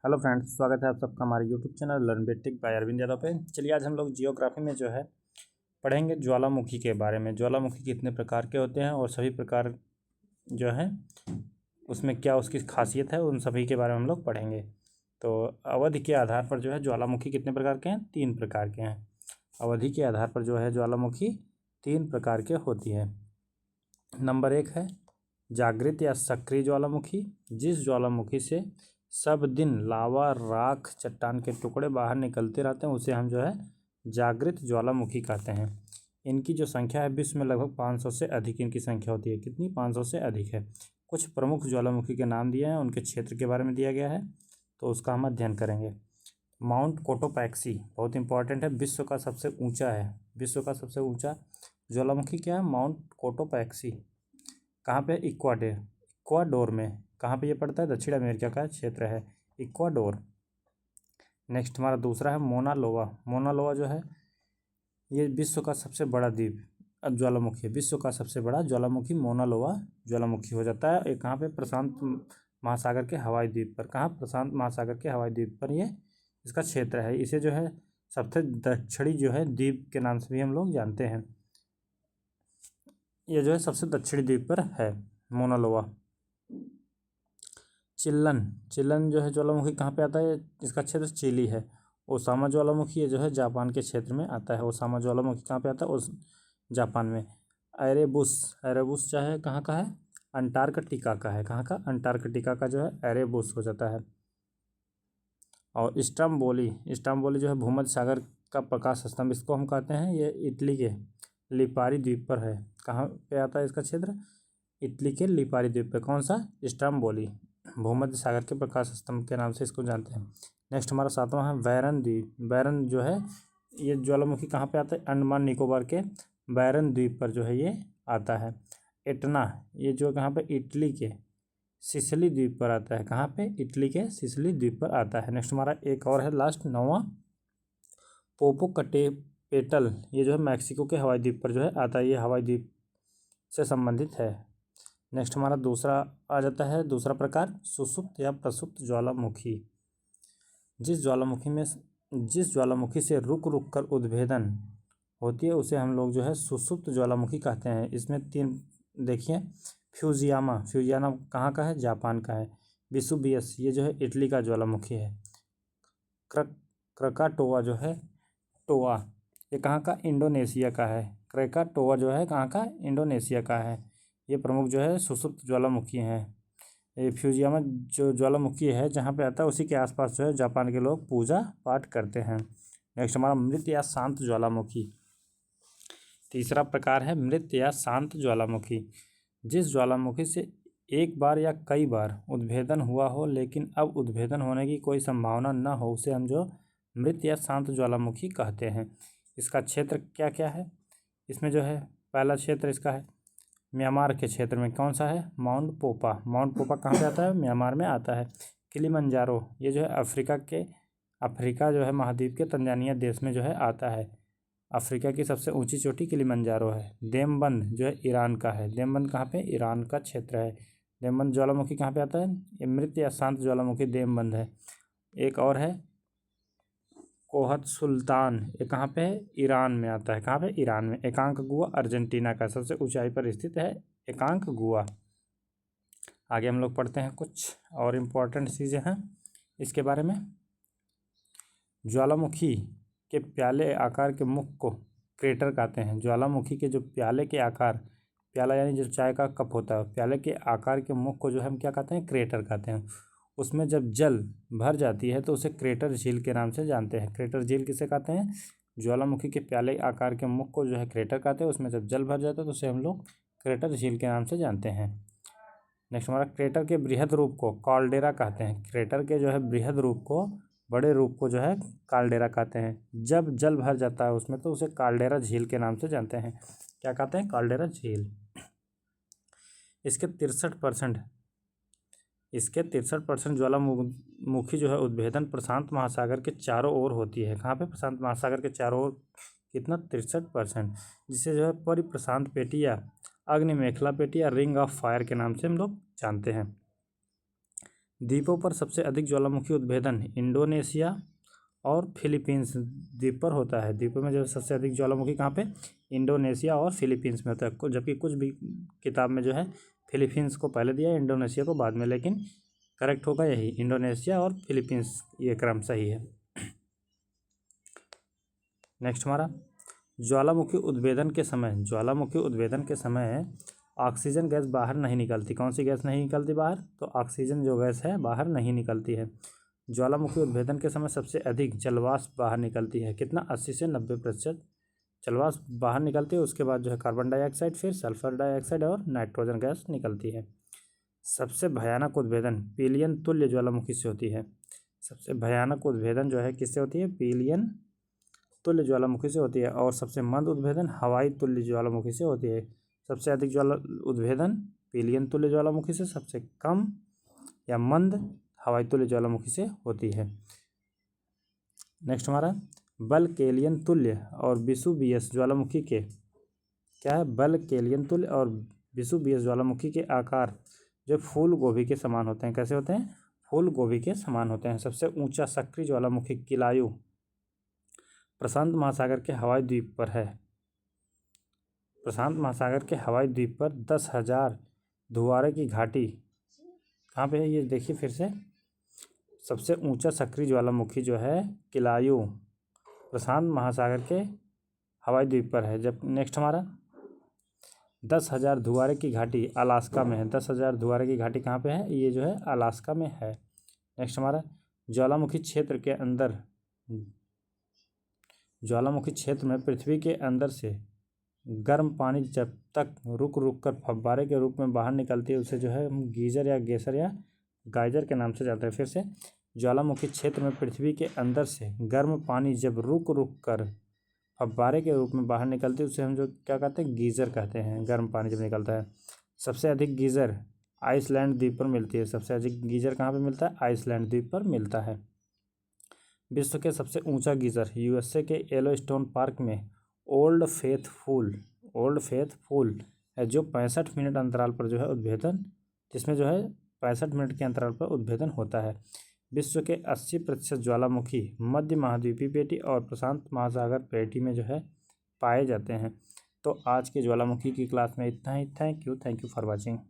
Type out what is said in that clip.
Hello friends, स्वागत है आप सबका हमारे YouTube channel learn with tech by Arvind Yadav पे। चलिए आज हम लोग जियोग्राफी में जो है पढ़ेंगे ज्वालामुखी के बारे में। ज्वालामुखी कितने प्रकार के होते हैं और सभी प्रकार जो है उसमें क्या उसकी खासियत है, उन सभी के बारे में हम लोग पढ़ेंगे। तो अवधि के आधार पर जो है ज्वालामुखी कितने प्रकार के हैं? 3 प्रकार के हैं। अवधि के आधार पर जो है ज्वालामुखी 3 प्रकार के होती है। नंबर 1 है जागृत या सक्रिय ज्वालामुखी। जिस ज्वालामुखी से सब दिन लावा, राख, चट्टान के टुकड़े बाहर निकलते रहते हैं उसे हम जो है जागृत ज्वालामुखी कहते हैं। इनकी जो संख्या है विश्व में लगभग 500 से अधिक इनकी संख्या होती है। कितनी? 500 से अधिक है। कुछ प्रमुख ज्वालामुखी के नाम दिए हैं, उनके क्षेत्र के बारे में दिया गया है, तो उसका हम अध्ययन करेंगे। माउंट कोटोपैक्सी बहुत इंपॉर्टेंट है, विश्व का सबसे ऊंचा है। विश्व का सबसे ऊंचा ज्वालामुखी क्या है? Mount Cotopaxi. कहाँ पे? इक्वाडोर में। कहाँ पे ये पड़ता है? दक्षिण अमेरिका का क्षेत्र है इक्वाडोर। नेक्स्ट हमारा दूसरा है मोना लोआ। मोना लोआ जो है ये विश्व का सबसे बड़ा द्वीप ज्वालामुखी है। विश्व का सबसे बड़ा ज्वालामुखी मोना लोआ ज्वालामुखी हो जाता है। ये कहाँ पे? प्रशांत महासागर के हवाई द्वीप पर। कहाँ? प्रशांत महासागर के हवाई द्वीप पर ये इसका क्षेत्र है। इसे जो है सबसे दक्षिणी जो है द्वीप के नाम से भी हम लोग जानते हैं। ये जो है सबसे दक्षिणी द्वीप पर है मोना लोआ। चिल्लन जो है ज्वालामुखी कहाँ पे आता है? इसका क्षेत्र चिली है। ओसामा ज्वालामुखी ये जो है जापान के क्षेत्र में आता है। ओसामा ज्वालामुखी कहाँ पे आता है? जापान में। एरेबुस चाहे कहाँ का है? अंटार्कटिका का है। कहाँ का? अंटार्कटिका का जो है एरेबुस हो जाता है। और इस्टाम्बोली जो है भूमध्य सागर का प्रकाश स्तंभ, इसको हम कहते हैं। ये इटली के लिपारी द्वीप पर है। कहाँ पे आता है इसका क्षेत्र? इटली के लिपारी द्वीप पे। कौन सा? इस्टाम्बोली। भूमध्य सागर के प्रकाश स्तंभ के नाम से इसको जानते हैं। नेक्स्ट हमारा 7वां है बैरन द्वीप। बैरन जो है ये ज्वालामुखी कहाँ पे आता है? अंडमान निकोबार के बैरन द्वीप पर जो है ये आता है। एटना ये जो कहाँ पे? इटली के सिसिली द्वीप पर आता है। कहाँ पे? इटली के सिसिली द्वीप पर आता है। नेक्स्ट हमारा एक और है लास्ट 9वां पोपोकटेपेटल। ये जो है मैक्सिको के हवाई द्वीप पर जो है आता है। ये हवाई द्वीप से संबंधित है। नेक्स्ट हमारा दूसरा आ जाता है, दूसरा प्रकार सुषुप्त या प्रसुप्त ज्वालामुखी। जिस ज्वालामुखी से रुक रुक कर उद्भेदन होती है उसे हम लोग जो है सुषुप्त ज्वालामुखी कहते हैं। इसमें 3 देखिए, फ्यूजियामा कहाँ का है? जापान का है। विसुबियस ये जो है इटली का ज्वालामुखी है। क्रकाटोआ जो है टोआ ये कहाँ का? इंडोनेशिया का है। क्रैकाटोआ जो है कहाँ का? इंडोनेशिया का है। ये प्रमुख जो है सुषुप्त ज्वालामुखी हैं। ये फ्यूजियामा जो ज्वालामुखी है जहाँ पे आता है उसी के आसपास जो है जापान के लोग पूजा पाठ करते हैं। नेक्स्ट हमारा मृत या शांत ज्वालामुखी। तीसरा प्रकार है मृत या शांत ज्वालामुखी। जिस ज्वालामुखी से एक बार या कई बार उद्भेदन हुआ हो लेकिन अब उद्भेदन होने की कोई संभावना न हो उसे हम जो मृत या शांत ज्वालामुखी कहते हैं। इसका क्षेत्र क्या क्या है? इसमें जो है पहला क्षेत्र इसका है म्यांमार के क्षेत्र में। कौन सा है? माउंट पोपा कहाँ पे आता है? म्यांमार में आता है। किलिमंजारो ये जो है अफ्रीका जो है महाद्वीप के तंजानिया देश में जो है आता है। अफ्रीका की सबसे ऊंची चोटी किलिमंजारो है। देवबंद जो है ईरान का है। देवबंद कहाँ पे? ईरान का क्षेत्र है। देवबंद ज्वालामुखी कहाँ पे आता है? ये मृत या शांत ज्वालामुखी देवबंद है। एक और है कोहत सुल्तान, ये कहाँ पे है? ईरान में आता है। कहाँ पे? ईरान में। एकांक गुआ अर्जेंटीना का सबसे ऊंचाई पर स्थित है एकांक गुआ। आगे हम लोग पढ़ते हैं कुछ और इम्पोर्टेंट चीज़ें हैं इसके बारे में। ज्वालामुखी के प्याले आकार के मुख को क्रेटर कहते हैं। ज्वालामुखी के जो प्याले के आकार, प्याला यानी जो चाय का कप होता है, प्याले के आकार के मुख को जो हम क्या कहते हैं? क्रेटर कहते हैं। उसमें जब जल भर जाती है तो उसे क्रेटर झील के नाम से जानते हैं। क्रेटर झील किसे कहते हैं? ज्वालामुखी के प्याले आकार के मुख को जो है क्रेटर कहते हैं। उसमें जब जल भर जाता है तो उसे हम लोग क्रेटर झील के नाम से जानते हैं। नेक्स्ट हमारा क्रेटर के बृहद रूप को कॉल्डेरा कहते हैं। क्रेटर के जो है बृहद रूप को, बड़े रूप को जो है काल्डेरा कहते हैं। जब जल भर जाता है उसमें तो उसे काल्डेरा झील के नाम से जानते हैं। क्या कहते हैं? काल्डेरा झील। इसके 63% ज्वालामुखी जो है उद्भेदन प्रशांत महासागर के चारों ओर होती है। कहाँ पे? प्रशांत महासागर के चारों ओर। कितना? 63%, जिसे जो है परिप्रशांत पेटी या अग्नि मेखला पेटी या रिंग ऑफ फायर के नाम से हम लोग जानते हैं। द्वीपों पर सबसे अधिक ज्वालामुखी उद्भेदन इंडोनेशिया और फिलीपींस द्वीप पर होता है। द्वीपों में जो सबसे अधिक ज्वालामुखी कहाँ पे, इंडोनेशिया और फिलीपींस में होता है, जबकि कुछ भी किताब में जो है फिलीपींस को पहले दिया है, इंडोनेशिया को बाद में, लेकिन करेक्ट होगा यही, इंडोनेशिया और फिलीपींस, ये क्रम सही है। नेक्स्ट हमारा, ज्वालामुखी उद्भेदन के समय ऑक्सीजन गैस बाहर नहीं निकलती। कौन सी गैस नहीं निकलती बाहर, तो ऑक्सीजन जो गैस है बाहर नहीं निकलती है। ज्वालामुखी उद्भेदन के समय सबसे अधिक जलवाष्प बाहर निकलती है, कितना, 80 से 90% जलवाष्प बाहर निकलती है। उसके बाद जो है कार्बन डाइऑक्साइड, फिर सल्फर डाइऑक्साइड और नाइट्रोजन गैस निकलती है। सबसे भयानक उद्भेदन पीलियन तुल्य ज्वालामुखी से होती है। सबसे भयानक उद्भेदन जो है किससे होती है, पीलियन तुल्य ज्वालामुखी से होती है। और सबसे मंद उद्भेदन हवाई तुल्य ज्वालामुखी से होती है। सबसे अधिक उद्भेदन पीलियन तुल्य ज्वालामुखी से, सबसे कम या मंद हवाई तुल्य ज्वालामुखी से होती है। नेक्स्ट हमारा, बल्केलियन तुल्य और वेसुवियस ज्वालामुखी के क्या है, बल्केलियन तुल्य और वेसुवियस ज्वालामुखी के आकार जो फूल गोभी के समान होते हैं। कैसे होते हैं, फूल गोभी के समान होते हैं। सबसे ऊंचा सक्रिय ज्वालामुखी किलायु प्रशांत महासागर के हवाई द्वीप पर है। प्रशांत महासागर के हवाई द्वीप पर 10,000 धुआरे की घाटी कहाँ पे है, ये देखिए फिर से। सबसे ऊंचा सक्रिय ज्वालामुखी जो है किलायु प्रशांत महासागर के हवाई द्वीप पर है। जब नेक्स्ट हमारा, 10,000 धुआरे की घाटी अलास्का में है। 10,000 धुआरे की घाटी कहाँ पे है, ये जो है अलास्का में है। नेक्स्ट हमारा, ज्वालामुखी क्षेत्र में पृथ्वी के अंदर से गर्म पानी जब तक रुक रुक कर फव्वारे के रूप में बाहर निकलती है, उसे जो है हम गीजर या गेसर या गाइजर के नाम से जानते हैं। फिर से, ज्वालामुखी क्षेत्र में पृथ्वी के अंदर से गर्म पानी जब रुक रुक कर फव्वारे के रूप में बाहर निकलती है, उसे हम जो क्या कहते हैं, गीजर कहते हैं, गर्म पानी जब निकलता है। सबसे अधिक गीजर आइसलैंड द्वीप पर मिलती है। सबसे अधिक गीजर कहाँ पे मिलता है, आइसलैंड द्वीप पर मिलता है। विश्व के सबसे ऊंचा गीजर यूएसए के येलोस्टोन पार्क में ओल्ड फेथफुल है, जो 65 मिनट अंतराल पर जो है उद्भेदन, जिसमें जो है 65 मिनट के अंतराल पर उद्भेदन होता है। विश्व के 80% ज्वालामुखी मध्य महाद्वीपीय पेटी और प्रशांत महासागर पेटी में जो है पाए जाते हैं। तो आज के ज्वालामुखी की क्लास में इतना ही। Thank you for watching.